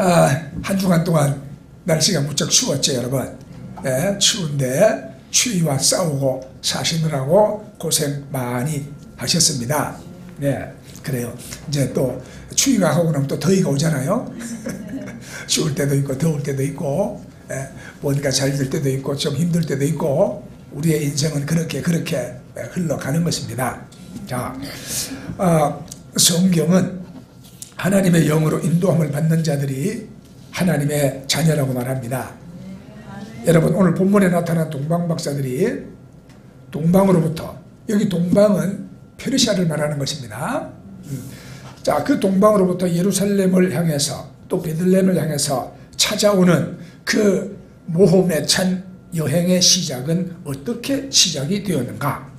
한 주간 동안 날씨가 무척 추웠죠, 여러분. 예, 추운데 추위와 싸우고 사시느라고 고생 많이 하셨습니다. 네, 그래요. 이제 또 추위가 하고 나면 또 더위가 오잖아요. 추울 때도 있고 더울 때도 있고, 예, 뭔가 잘 될 때도 있고 좀 힘들 때도 있고, 우리의 인생은 그렇게 흘러가는 것입니다. 자, 성경은 하나님의 영으로 인도함을 받는 자들이 하나님의 자녀라고 말합니다. 여러분, 오늘 본문에 나타난 동방박사들이 동방으로부터, 여기 동방은 페르시아를 말하는 것입니다. 자, 그 동방으로부터 예루살렘을 향해서 또 베들레헴을 향해서 찾아오는 그 모험에 찬 여행의 시작은 어떻게 시작이 되었는가?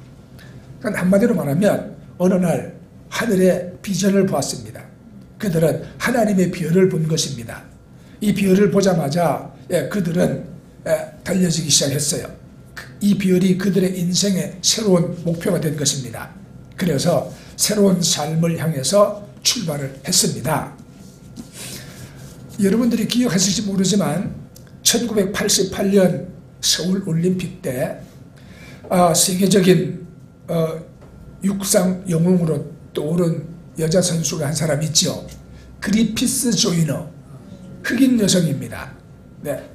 그러니까 한마디로 말하면 어느 날 하늘의 비전을 보았습니다. 그들은 하나님의 별을 본 것입니다. 이 별을 보자마자 그들은 달려지기 시작했어요. 이 별이 그들의 인생의 새로운 목표가 된 것입니다. 그래서 새로운 삶을 향해서 출발을 했습니다. 여러분들이 기억하실지 모르지만 1988년 서울올림픽 때 세계적인 육상 영웅으로 떠오른 여자 선수가 한 사람 있죠. 그리피스 조이너, 흑인 여성입니다. 네.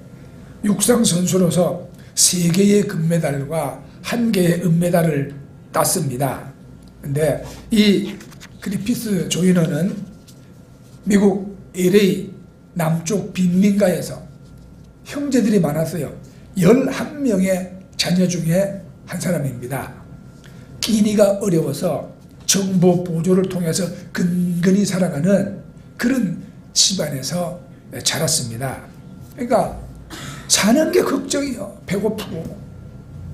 육상 선수로서 3개의 금메달과 1개의 은메달을 땄습니다. 근데 이 그리피스 조이너는 미국 LA 남쪽 빈민가에서 형제들이 많았어요. 11명의 자녀 중에 한 사람입니다. 끼니가 어려워서 정보 보조를 통해서 근근히 살아가는 그런 집안에서 자랐습니다. 그러니까 사는 게 걱정이요. 배고프고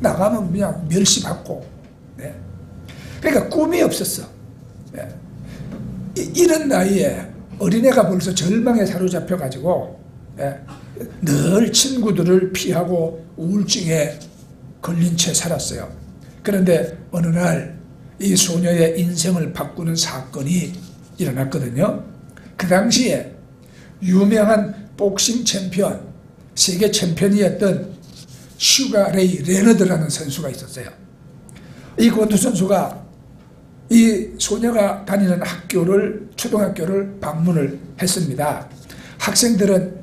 나가면 그냥 멸시받고. 네. 그러니까 꿈이 없었어. 네. 이런 나이에 어린애가 벌써 절망에 사로잡혀가지고 늘 친구들을 피하고 우울증에 걸린 채 살았어요. 그런데 어느 날 이 소녀의 인생을 바꾸는 사건이 일어났거든요. 그 당시에 유명한 복싱 챔피언, 세계 챔피언이었던 슈가 레이 레너드라는 선수가 있었어요. 이 권투 선수가 이 소녀가 다니는 초등학교를 방문을 했습니다. 학생들은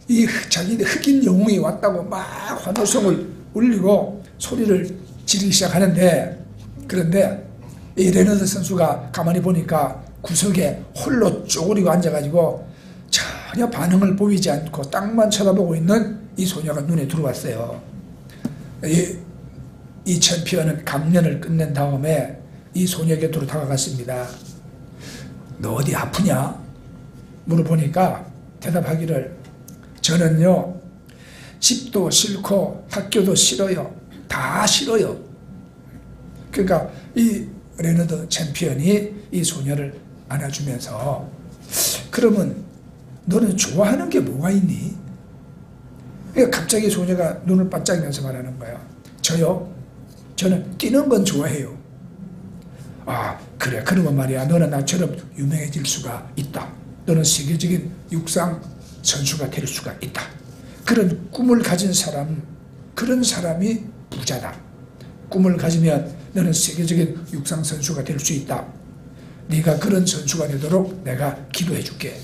이 자기네 흑인 영웅이 왔다고 막 환호성을 울리고 소리를 지르기 시작하는데, 그런데 이 레너드 선수가 가만히 보니까 구석에 홀로 쪼그리고 앉아가지고 전혀 반응을 보이지 않고 땅만 쳐다보고 있는 이 소녀가 눈에 들어왔어요. 이 챔피언은 강연을 끝낸 다음에 이 소녀 곁으로 다가갔습니다. 너 어디 아프냐? 물어보니까 대답하기를, 저는요 집도 싫고 학교도 싫어요. 다 싫어요. 그러니까 이 레너드 챔피언이 이 소녀를 안아주면서, 그러면 너는 좋아하는 게 뭐가 있니? 그러니까 갑자기 소녀가 눈을 반짝이면서 말하는 거예요. 저는 뛰는 건 좋아해요. 아, 그래. 그러면 말이야, 너는 나처럼 유명해질 수가 있다. 너는 세계적인 육상 선수가 될 수가 있다. 그런 꿈을 가진 사람, 그런 사람이 부자다. 꿈을 가지면 너는 세계적인 육상 선수가 될 수 있다. 네가 그런 선수가 되도록 내가 기도해 줄게.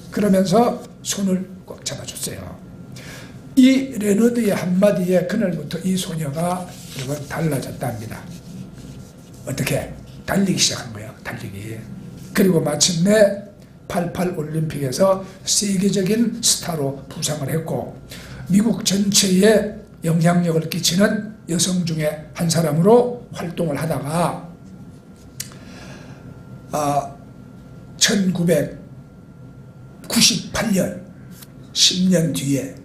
그러면서 손을 꽉 잡아줬어요. 이 레너드의 한마디에 그날부터 이 소녀가 여러분 달라졌답니다. 어떻게? 달리기 시작한 거예요. 달리기. 그리고 마침내 88 올림픽에서 세계적인 스타로 부상을 했고, 미국 전체에 영향력을 끼치는 여성 중에 한 사람으로 활동을 하다가 1998년 10년 뒤에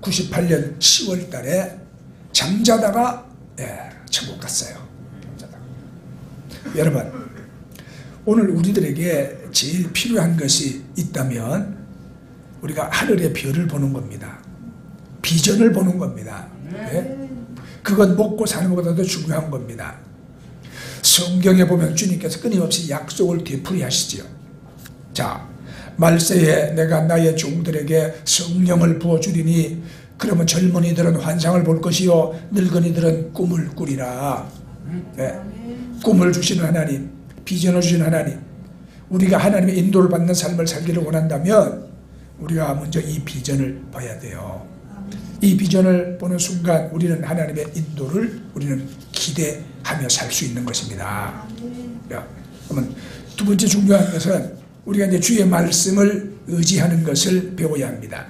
98년 10월 달에 잠자다가 천국 갔어요. 잠자다가. 여러분, 오늘 우리들에게 제일 필요한 것이 있다면 우리가 하늘의 별을 보는 겁니다. 비전을 보는 겁니다. 네? 그건 먹고 사는 것보다도 중요한 겁니다. 성경에 보면 주님께서 끊임없이 약속을 되풀이하시죠. 자, 말세에 내가 나의 종들에게 성령을 부어주리니 그러면 젊은이들은 환상을 볼 것이요 늙은이들은 꿈을 꾸리라. 네. 꿈을 주시는 하나님, 비전을 주시는 하나님, 우리가 하나님의 인도를 받는 삶을 살기를 원한다면 우리가 먼저 이 비전을 봐야 돼요. 이 비전을 보는 순간 우리는 하나님의 인도를 우리는 기대하며 살 수 있는 것입니다. 그러면 두 번째 중요한 것은 우리가 이제 주의 말씀을 의지하는 것을 배워야 합니다.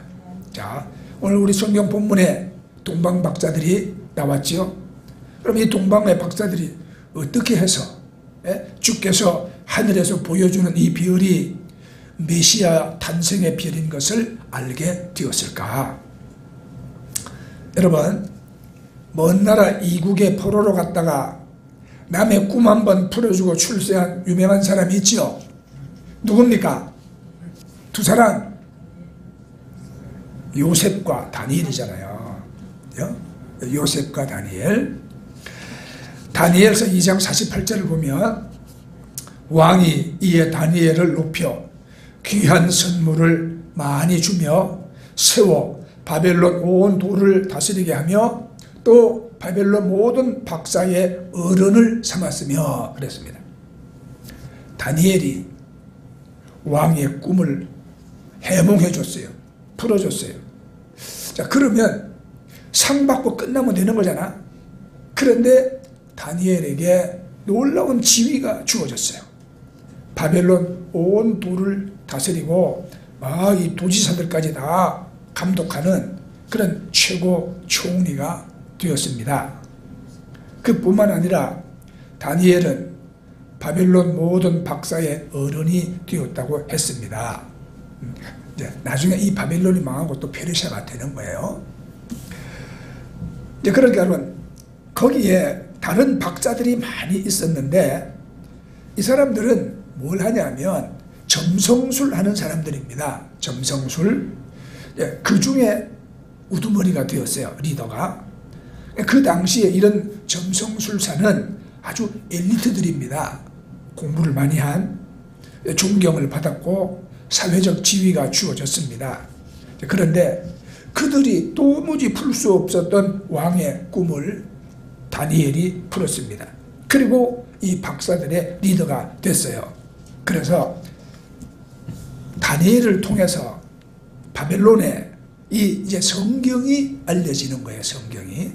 자, 오늘 우리 성경 본문에 동방 박사들이 나왔죠. 그럼 이 동방의 박사들이 어떻게 해서 주께서 하늘에서 보여주는 이 별이 메시아 탄생의 별인 것을 알게 되었을까? 여러분, 먼 나라 이국의 포로로 갔다가 남의 꿈 한번 풀어주고 출세한 유명한 사람이 있죠. 누굽니까? 두 사람, 요셉과 다니엘이잖아요. 요셉과 다니엘. 다니엘서 2장 48절을 보면 왕이 이에 다니엘을 높여 귀한 선물을 많이 주며 세워 바벨론 온 도를 다스리게 하며 또 바벨론 모든 박사의 어른을 삼았으며 그랬습니다. 다니엘이 왕의 꿈을 해몽해 줬어요. 풀어줬어요. 자, 그러면 상 받고 끝나면 되는 거잖아. 그런데 다니엘에게 놀라운 지위가 주어졌어요. 바벨론 온 도를 다스리고 이 도지사들까지 다 감독하는 그런 최고 총리가 되었습니다. 그뿐만 아니라 다니엘은 바벨론 모든 박사의 어른이 되었다고 했습니다. 이제 나중에 이 바벨론이 망하고 또 페르시아가 되는 거예요. 이제 그러니까 여러분, 거기에 다른 박사들이 많이 있었는데 이 사람들은 뭘 하냐면 점성술 하는 사람들입니다. 점성술. 그 중에 우두머리가 되었어요. 리더가. 그 당시에 이런 점성술사는 아주 엘리트들입니다. 공부를 많이 한, 존경을 받았고 사회적 지위가 주어졌습니다. 그런데 그들이 도무지 풀 수 없었던 왕의 꿈을 다니엘이 풀었습니다. 그리고 이 박사들의 리더가 됐어요. 그래서 다니엘을 통해서 바벨론에 이제 성경이 알려지는 거예요. 성경이.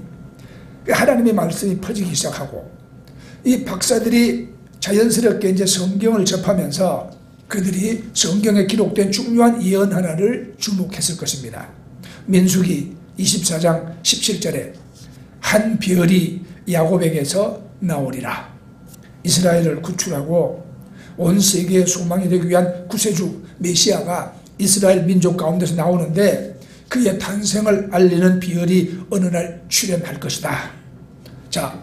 하나님의 말씀이 퍼지기 시작하고 이 박사들이 자연스럽게 이제 성경을 접하면서 그들이 성경에 기록된 중요한 예언 하나를 주목했을 것입니다. 민수기 24장 17절에 한 별이 야곱에게서 나오리라. 이스라엘을 구출하고 온 세계의 소망이 되기 위한 구세주 메시아가 이스라엘 민족 가운데서 나오는데 그의 탄생을 알리는 별이 어느 날 출현할 것이다. 자,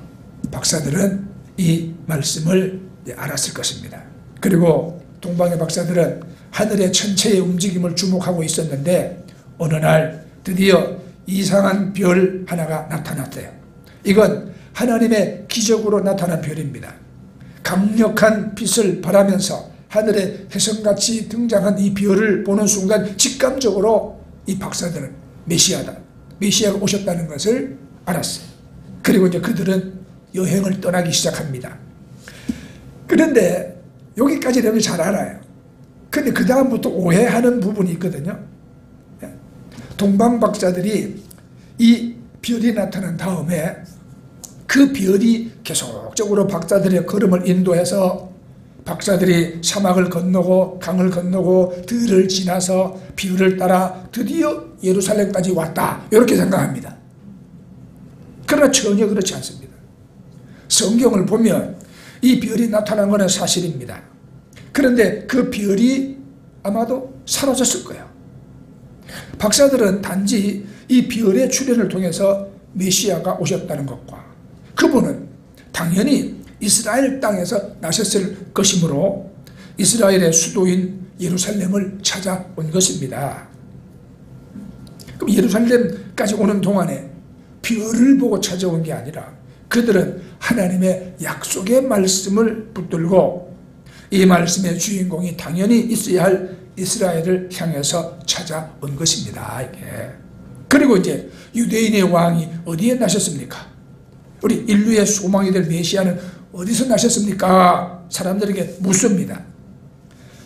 박사들은 이 말씀을 알았을 것입니다. 그리고 동방의 박사들은 하늘의 천체의 움직임을 주목하고 있었는데 어느 날 드디어 이상한 별 하나가 나타났대요. 이건 하나님의 기적으로 나타난 별입니다. 강력한 빛을 발하면서 하늘에 혜성같이 등장한 이 별을 보는 순간 직감적으로 이 박사들은 메시아다, 메시아가 오셨다는 것을 알았어요. 그리고 이제 그들은 여행을 떠나기 시작합니다. 그런데 여기까지 여러분이 잘 알아요. 근데 그 다음부터 오해하는 부분이 있거든요. 동방 박사들이 이 별이 나타난 다음에 그 별이 계속적으로 박사들의 걸음을 인도해서 박사들이 사막을 건너고 강을 건너고 들을 지나서 별을 따라 드디어 예루살렘까지 왔다, 이렇게 생각합니다. 그러나 전혀 그렇지 않습니다. 성경을 보면 이 별이 나타난 것은 사실입니다. 그런데 그 별이 아마도 사라졌을 거예요. 박사들은 단지 이 별의 출현을 통해서 메시아가 오셨다는 것과 그분은 당연히 이스라엘 땅에서 나셨을 것이므로 이스라엘의 수도인 예루살렘을 찾아온 것입니다. 그럼 예루살렘까지 오는 동안에 별을 보고 찾아온 게 아니라 그들은 하나님의 약속의 말씀을 붙들고 이 말씀의 주인공이 당연히 있어야 할 이스라엘을 향해서 찾아온 것입니다. 이게. 그리고 이제 유대인의 왕이 어디에 나셨습니까? 우리 인류의 소망이 될 메시아는 어디서 나셨습니까? 사람들에게 묻습니다.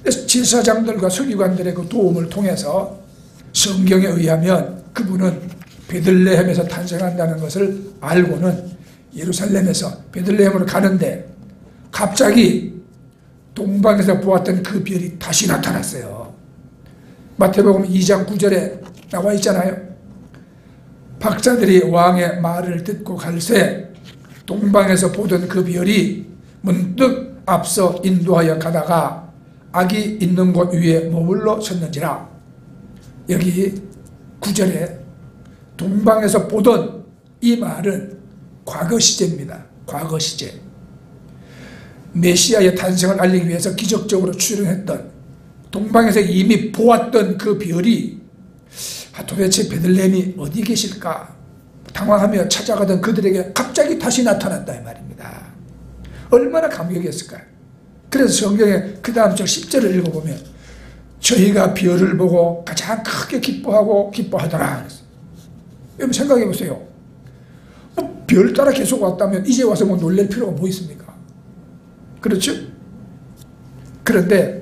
그래서 제사장들과 서기관들의 그 도움을 통해서 성경에 의하면 그분은 베들레헴에서 탄생한다는 것을 알고는 예루살렘에서 베들레헴으로 가는데 갑자기 동방에서 보았던 그 별이 다시 나타났어요. 마태복음 2장 9절에 나와 있잖아요. 박사들이 왕의 말을 듣고 갈새 동방에서 보던 그 별이 문득 앞서 인도하여 가다가 악이 있는 곳 위에 머물러 섰는지라. 여기 9절에 동방에서 보던 이 말은 과거 시제입니다. 과거 시제. 메시아의 탄생을 알리기 위해서 기적적으로 출현했던, 동방에서 이미 보았던 그 별이 도대체 베들레헴이 어디 계실까 당황하며 찾아가던 그들에게 갑자기 다시 나타났다 이 말입니다. 얼마나 감격했을까요? 그래서 성경에 그 다음 절 10절을 읽어보면 저희가 별을 보고 가장 크게 기뻐하더라. 여러분 생각해 보세요. 별 따라 계속 왔다면 이제 와서 뭐 놀랄 필요가 뭐 있습니까? 그렇죠? 그런데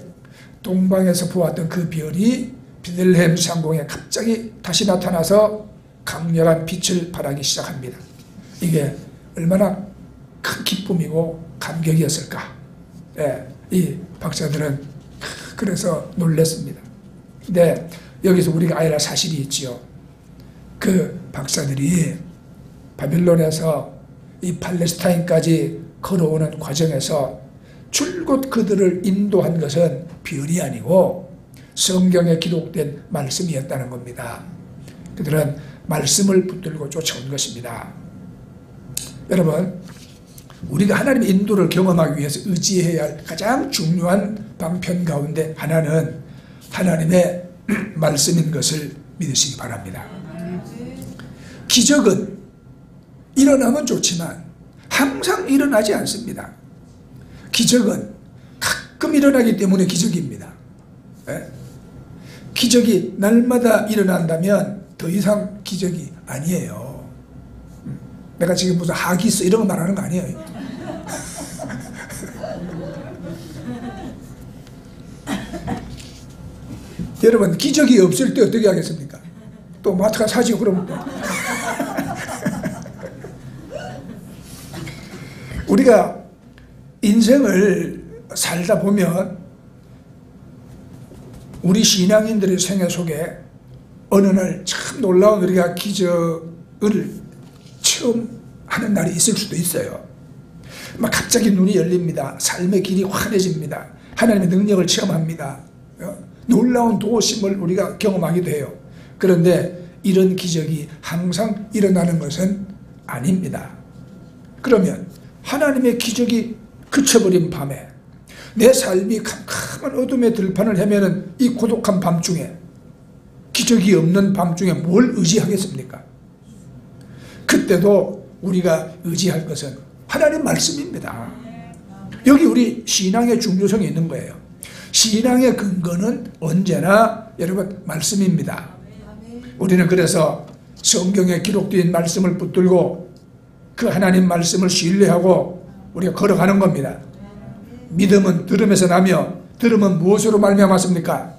동방에서 보았던 그 별이 베들레헴 상공에 갑자기 다시 나타나서 강렬한 빛을 발하기 시작합니다. 이게 얼마나 큰 기쁨이고 감격이었을까. 네, 이 박사들은 그래서 놀랐습니다. 근데 여기서 우리가 알아야 할 사실이 있지요. 그 박사들이 바빌론에서 이 팔레스타인까지 걸어오는 과정에서 줄곧 그들을 인도한 것은 별이 아니고 성경에 기록된 말씀이었다는 겁니다. 그들은 말씀을 붙들고 쫓아온 것입니다. 여러분, 우리가 하나님의 인도를 경험하기 위해서 의지해야 할 가장 중요한 방편 가운데 하나는 하나님의 말씀인 것을 믿으시기 바랍니다. 기적은 일어나면 좋지만 항상 일어나지 않습니다. 기적은 가끔 일어나기 때문에 기적입니다. 네? 기적이 날마다 일어난다면 더 이상 기적이 아니에요. 내가 지금 무슨 하기스 이런 거 말하는 거 아니에요. 여러분, 기적이 없을 때 어떻게 하겠습니까? 또 마트가 사지요 그러면. 우리가 인생을 살다 보면 우리 신앙인들의 생애 속에 어느 날 참 놀라운 우리가 기적을 처음 하는 날이 있을 수도 있어요. 막 갑자기 눈이 열립니다. 삶의 길이 환해집니다. 하나님의 능력을 체험합니다. 놀라운 도우심을 우리가 경험하기도 해요. 그런데 이런 기적이 항상 일어나는 것은 아닙니다. 그러면 하나님의 기적이 그쳐버린 밤에 내 삶이 캄캄한 어둠의 들판을 헤매는 이 고독한 밤중에, 기적이 없는 밤중에 뭘 의지하겠습니까? 그때도 우리가 의지할 것은 하나님 말씀입니다. 여기 우리 신앙의 중요성이 있는 거예요. 신앙의 근거는 언제나 여러분 말씀입니다. 우리는 그래서 성경에 기록된 말씀을 붙들고 그 하나님 말씀을 신뢰하고 우리가 걸어가는 겁니다. 믿음은 들음에서 나며 들음은 무엇으로 말미암았습니까?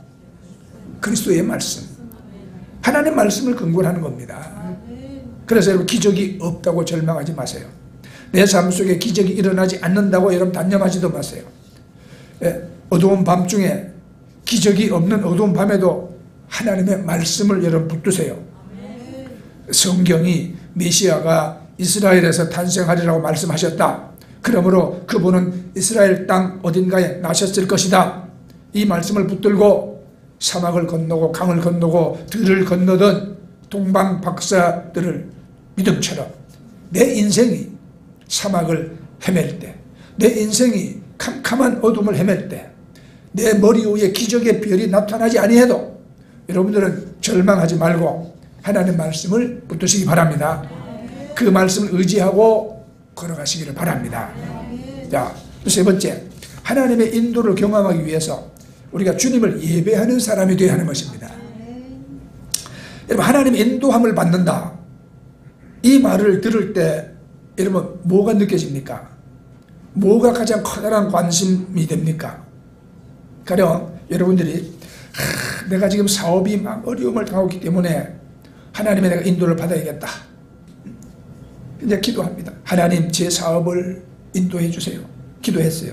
그리스도의 말씀, 하나님 말씀을 근거로 하는 겁니다. 그래서 여러분 기적이 없다고 절망하지 마세요. 내 삶 속에 기적이 일어나지 않는다고 여러분 단념하지도 마세요. 어두운 밤중에 기적이 없는 어두운 밤에도 하나님의 말씀을 여러분 붙드세요. 성경이 메시아가 이스라엘에서 탄생하리라고 말씀하셨다. 그러므로 그분은 이스라엘 땅 어딘가에 나셨을 것이다. 이 말씀을 붙들고 사막을 건너고 강을 건너고 들을 건너던 동방 박사들을 믿음처럼 내 인생이 사막을 헤맬 때, 내 인생이 캄캄한 어둠을 헤맬 때, 내 머리 위에 기적의 별이 나타나지 아니해도 여러분들은 절망하지 말고 하나님의 말씀을 붙드시기 바랍니다. 그 말씀을 의지하고 걸어가시기를 바랍니다. 자, 세 번째, 하나님의 인도를 경험하기 위해서 우리가 주님을 예배하는 사람이 되어야 하는 것입니다. 여러분, 하나님의 인도함을 받는다, 이 말을 들을 때 여러분 뭐가 느껴집니까? 뭐가 가장 커다란 관심이 됩니까? 가령 여러분들이 내가 지금 사업이 막 어려움을 당하고 있기 때문에 하나님의 내가 인도를 받아야겠다, 이제 기도합니다. 하나님, 제 사업을 인도해 주세요. 기도했어요.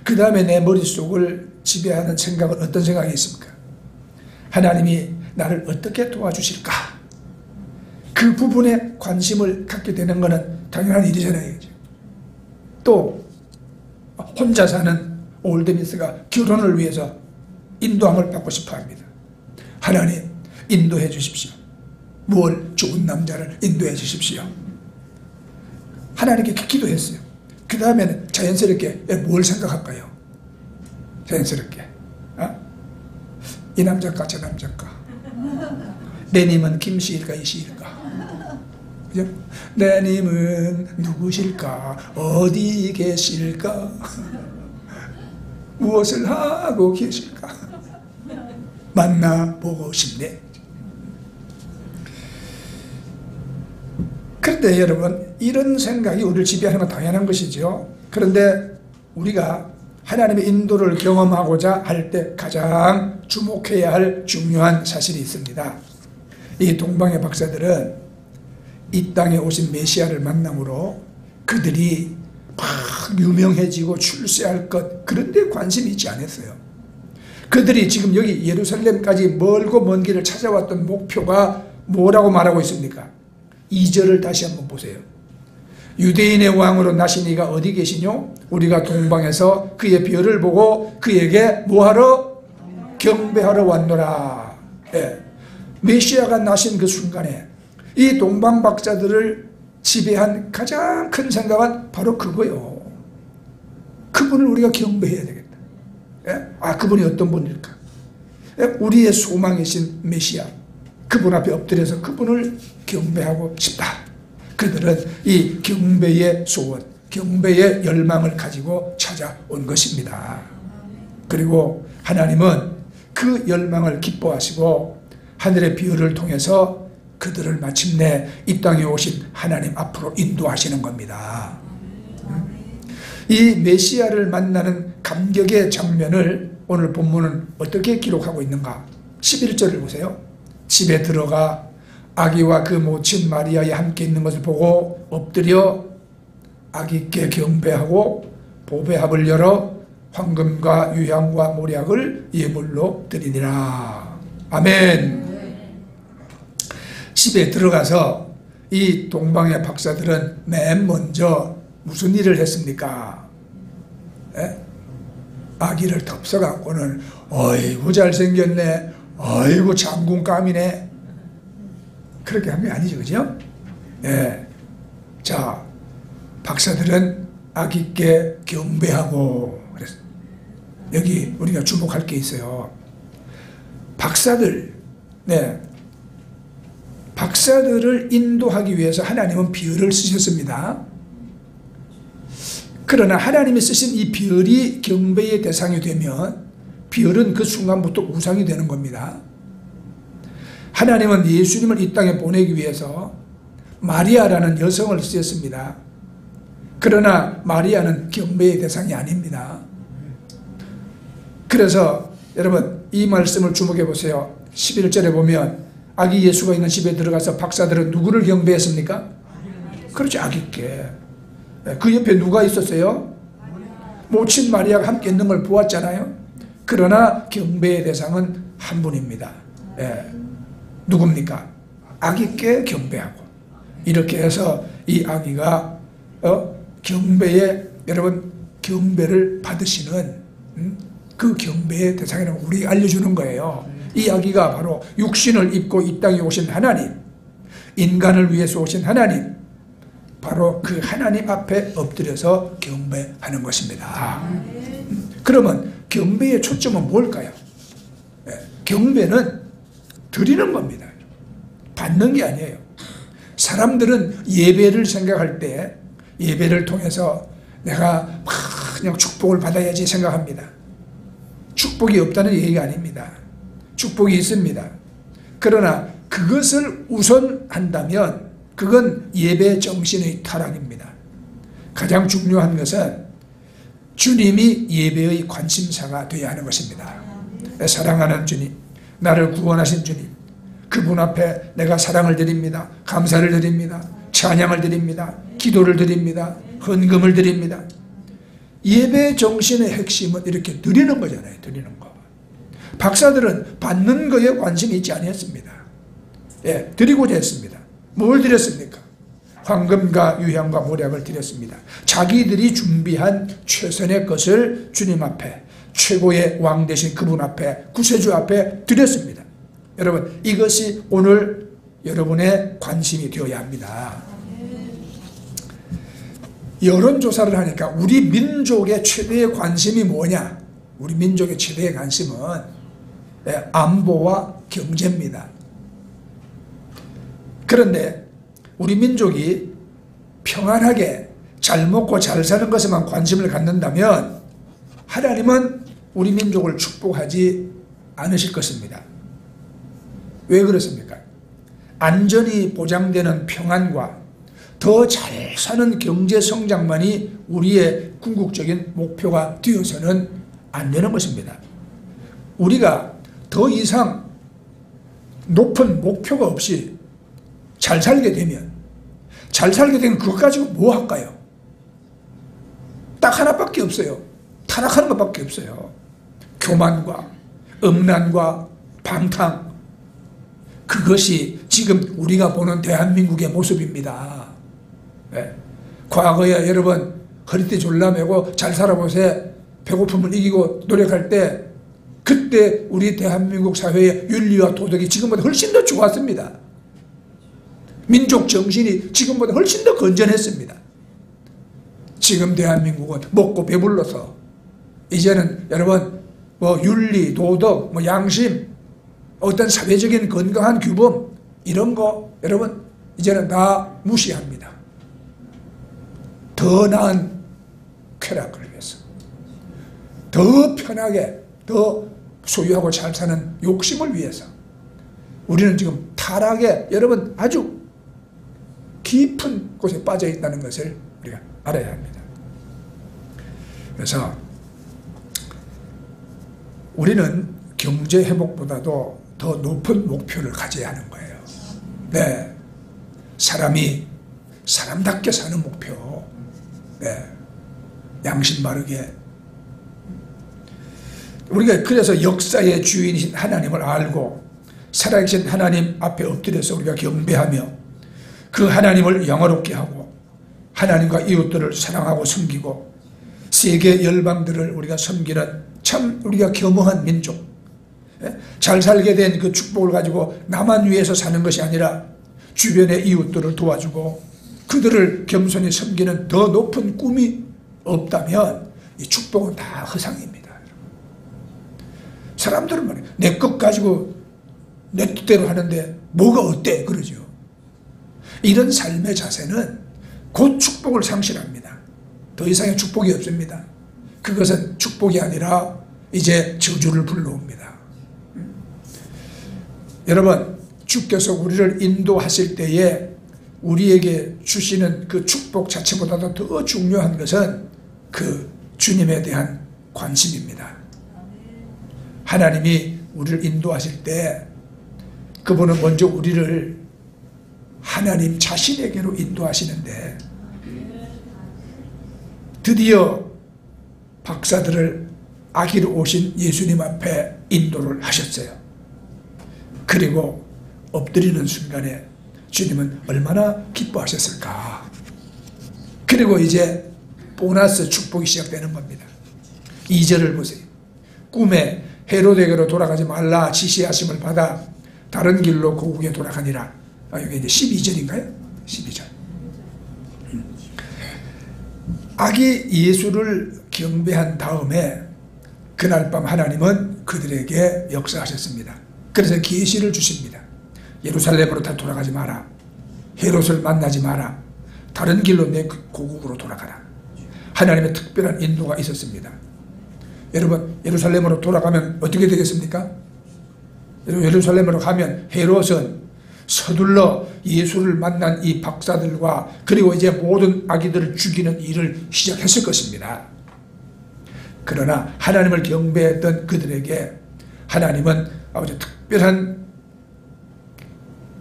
그 다음에 내 머릿속을 지배하는 생각은 어떤 생각이 있습니까? 하나님이 나를 어떻게 도와주실까? 그 부분에 관심을 갖게 되는 것은 당연한 일이잖아요. 또 혼자 사는 올드미스가 결혼을 위해서 인도함을 받고 싶어 합니다. 하나님, 인도해 주십시오. 뭘? 좋은 남자를 인도해 주십시오. 하나님께 기도했어요. 그 다음에는 자연스럽게 뭘 생각할까요? 자연스럽게 이 남자일까 저 남자일까, 내 님은 김씨일까 이씨일까, 그죠? 내 님은 누구실까, 어디 계실까, 무엇을 하고 계실까, 만나보고 싶네. 그런데 여러분, 이런 생각이 우리를 지배하는 건 당연한 것이죠. 그런데 우리가 하나님의 인도를 경험하고자 할 때 가장 주목해야 할 중요한 사실이 있습니다. 이 동방의 박사들은 이 땅에 오신 메시아를 만남으로 그들이 막 유명해지고 출세할 것, 그런 데 관심이 있지 않았어요. 그들이 지금 여기 예루살렘까지 멀고 먼 길을 찾아왔던 목표가 뭐라고 말하고 있습니까? 2절을 다시 한번 보세요. 유대인의 왕으로 나신 이가 어디 계시뇨? 우리가 동방에서 그의 별을 보고 그에게 뭐하러? 경배하러 왔노라. 예. 메시아가 나신 그 순간에 이 동방 박사들을 지배한 가장 큰 생각은 바로 그거요. 그분을 우리가 경배해야 되겠다. 예? 그분이 어떤 분일까? 예? 우리의 소망이신 메시아, 그분 앞에 엎드려서 그분을 경배하고 싶다. 그들은 이 경배의 소원, 경배의 열망을 가지고 찾아온 것입니다. 그리고 하나님은 그 열망을 기뻐하시고 하늘의 비유를 통해서 그들을 마침내 이 땅에 오신 하나님 앞으로 인도하시는 겁니다. 이 메시아를 만나는 감격의 장면을 오늘 본문은 어떻게 기록하고 있는가? 11절을 보세요. 집에 들어가 아기와 그 모친 마리아에 함께 있는 것을 보고 엎드려 아기께 경배하고 보배합을 열어 황금과 유향과 모략을 예물로 드리니라. 아멘. 집에 들어가서 이 동방의 박사들은 맨 먼저 무슨 일을 했습니까? 아기를 덮어갖고는 어이구 잘생겼네, 어이구 장군감이네, 그렇게 한 게 아니죠, 그죠? 예. 자, 박사들은 아기께 경배하고 그랬어. 여기 우리가 주목할 게 있어요. 박사들, 네, 박사들을 인도하기 위해서 하나님은 별을 쓰셨습니다. 그러나 하나님이 쓰신 이 별이 경배의 대상이 되면 별은 그 순간부터 우상이 되는 겁니다. 하나님은 예수님을 이 땅에 보내기 위해서 마리아라는 여성을 쓰셨습니다. 그러나 마리아는 경배의 대상이 아닙니다. 그래서 여러분 이 말씀을 주목해 보세요. 11절에 보면 아기 예수가 있는 집에 들어가서 박사들은 누구를 경배했습니까? 그렇죠, 아기께. 그 옆에 누가 있었어요? 모친 마리아가 함께 있는 걸 보았잖아요. 그러나 경배의 대상은 한 분입니다. 누굽니까? 아기께 경배하고. 이렇게 해서 이 아기가 경배의, 여러분 경배를 받으시는 그 경배의 대상이라고 우리에게 알려주는 거예요. 이 아기가 바로 육신을 입고 이 땅에 오신 하나님, 인간을 위해서 오신 하나님, 바로 그 하나님 앞에 엎드려서 경배하는 것입니다. 그러면 경배의 초점은 뭘까요? 경배는 드리는 겁니다. 받는 게 아니에요. 사람들은 예배를 생각할 때 예배를 통해서 내가 막 그냥 축복을 받아야지 생각합니다. 축복이 없다는 얘기가 아닙니다. 축복이 있습니다. 그러나 그것을 우선한다면 그건 예배 정신의 타락입니다. 가장 중요한 것은 주님이 예배의 관심사가 되어야 하는 것입니다. 사랑하는 주님, 나를 구원하신 주님, 그분 앞에 내가 사랑을 드립니다. 감사를 드립니다. 찬양을 드립니다. 기도를 드립니다. 헌금을 드립니다. 예배 정신의 핵심은 이렇게 드리는 거잖아요. 드리는 거. 박사들은 받는 거에 관심이 있지 아니었습니다. 예, 드리고자 했습니다. 뭘 드렸습니까? 황금과 유향과 모략을 드렸습니다. 자기들이 준비한 최선의 것을 주님 앞에, 최고의 왕 되신 그분 앞에, 구세주 앞에 드렸습니다. 여러분, 이것이 오늘 여러분의 관심이 되어야 합니다. 여론조사를 하니까 우리 민족의 최대의 관심이 뭐냐? 우리 민족의 최대의 관심은 안보와 경제입니다. 그런데 우리 민족이 평안하게 잘 먹고 잘 사는 것에만 관심을 갖는다면 하나님은 우리 민족을 축복하지 않으실 것입니다. 왜 그렇습니까? 안전이 보장되는 평안과 더 잘 사는 경제 성장만이 우리의 궁극적인 목표가 되어서는 안 되는 것입니다. 우리가 더 이상 높은 목표가 없이 잘 살게 되면 그것 가지고 뭐 할까요? 딱 하나밖에 없어요. 타락하는 것밖에 없어요. 교만과 음란과 방탕, 그것이 지금 우리가 보는 대한민국의 모습입니다. 네. 과거에 여러분 허리띠 졸라매고 잘 살아보세요. 배고픔을 이기고 노력할 때 그때 우리 대한민국 사회의 윤리와 도덕이 지금보다 훨씬 더 좋았습니다. 민족 정신이 지금보다 훨씬 더 건전했습니다. 지금 대한민국은 먹고 배불러서 이제는 여러분 뭐 윤리, 도덕, 뭐 양심, 어떤 사회적인 건강한 규범 이런 거 여러분 이제는 다 무시합니다. 더 나은 쾌락을 위해서, 더 편하게, 더 소유하고 잘 사는 욕심을 위해서 우리는 지금 타락에 여러분 아주 깊은 곳에 빠져 있다는 것을 우리가 알아야 합니다. 그래서 우리는 경제 회복보다도 더 높은 목표를 가져야 하는 거예요. 네, 사람이 사람답게 사는 목표. 네, 양심 바르게. 우리가 그래서 역사의 주인이신 하나님을 알고 살아계신 하나님 앞에 엎드려서 우리가 경배하며 그 하나님을 영화롭게 하고 하나님과 이웃들을 사랑하고 섬기고 세계 열방들을 우리가 섬기는 참 우리가 겸허한 민족, 잘 살게 된 그 축복을 가지고 나만 위해서 사는 것이 아니라 주변의 이웃들을 도와주고 그들을 겸손히 섬기는 더 높은 꿈이 없다면 이 축복은 다 허상입니다. 사람들은 말이에요. 내 것 가지고 내 뜻대로 하는데 뭐가 어때? 그러죠. 이런 삶의 자세는 곧 축복을 상실합니다. 더 이상의 축복이 없습니다. 그것은 축복이 아니라 이제 저주를 불러옵니다. 여러분, 주께서 우리를 인도하실 때에 우리에게 주시는 그 축복 자체보다도 더 중요한 것은 그 주님에 대한 관심입니다. 하나님이 우리를 인도하실 때 그분은 먼저 우리를 하나님 자신에게로 인도하시는데 드디어 박사들을 아기로 오신 예수님 앞에 인도를 하셨어요. 그리고 엎드리는 순간에 주님은 얼마나 기뻐하셨을까. 그리고 이제 보너스 축복이 시작되는 겁니다. 2절을 보세요. 꿈에 헤로데게로 돌아가지 말라 지시하심을 받아 다른 길로 고국에 돌아가니라. 여기 이제 12절인가요? 12절. 아기 예수를 경배한 다음에 그날 밤 하나님은 그들에게 역사하셨습니다. 그래서 계시를 주십니다. 예루살렘으로 다 돌아가지 마라. 헤롯을 만나지 마라. 다른 길로 내 고국으로 돌아가라. 하나님의 특별한 인도가 있었습니다. 여러분 예루살렘으로 돌아가면 어떻게 되겠습니까? 예루살렘으로 가면 헤롯은 서둘러 예수를 만난 이 박사들과 그리고 이제 모든 아기들을 죽이는 일을 시작했을 것입니다. 그러나 하나님을 경배했던 그들에게 하나님은 아주 특별한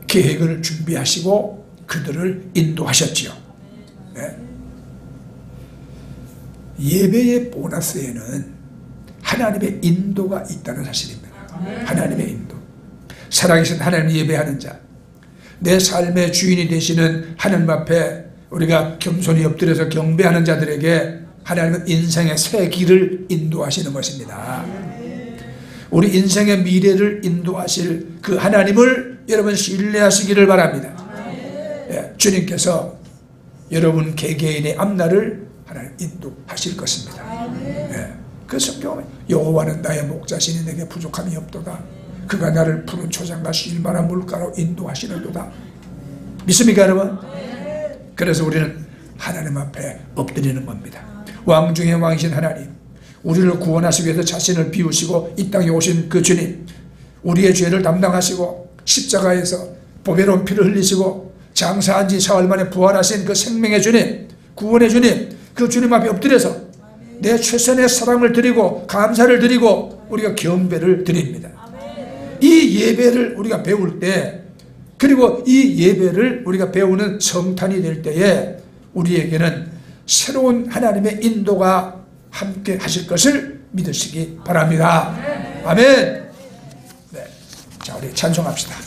계획을 준비하시고 그들을 인도하셨지요. 네. 예배의 보너스에는 하나님의 인도가 있다는 사실입니다. 하나님의 인도. 살아계신 하나님 예배하는 자, 내 삶의 주인이 되시는 하나님 앞에 우리가 겸손히 엎드려서 경배하는 자들에게 하나님은 인생의 새 길을 인도하시는 것입니다. 우리 인생의 미래를 인도하실 그 하나님을 여러분 신뢰하시기를 바랍니다. 예, 주님께서 여러분 개개인의 앞날을 하나님 인도하실 것입니다. 예, 그 성경에 여호와는 나의 목자시니 내게 부족함이 없도다. 그가 나를 푸른 초장과 쉴만한 물가로 인도하시는도다. 믿습니까 여러분? 그래서 우리는 하나님 앞에 엎드리는 겁니다. 왕 중에 왕이신 하나님, 우리를 구원하시기 위해서 자신을 비우시고 이 땅에 오신 그 주님, 우리의 죄를 담당하시고 십자가에서 보배로운 피를 흘리시고 장사한 지 사흘 만에 부활하신 그 생명의 주님, 구원의 주님, 그 주님 앞에 엎드려서 내 최선의 사랑을 드리고 감사를 드리고 우리가 경배를 드립니다. 이 예배를 우리가 배울 때, 그리고 이 예배를 우리가 배우는 성탄이 될 때에 우리에게는 새로운 하나님의 인도가 함께 하실 것을 믿으시기 바랍니다. 아멘. 네. 자, 우리 찬송합시다.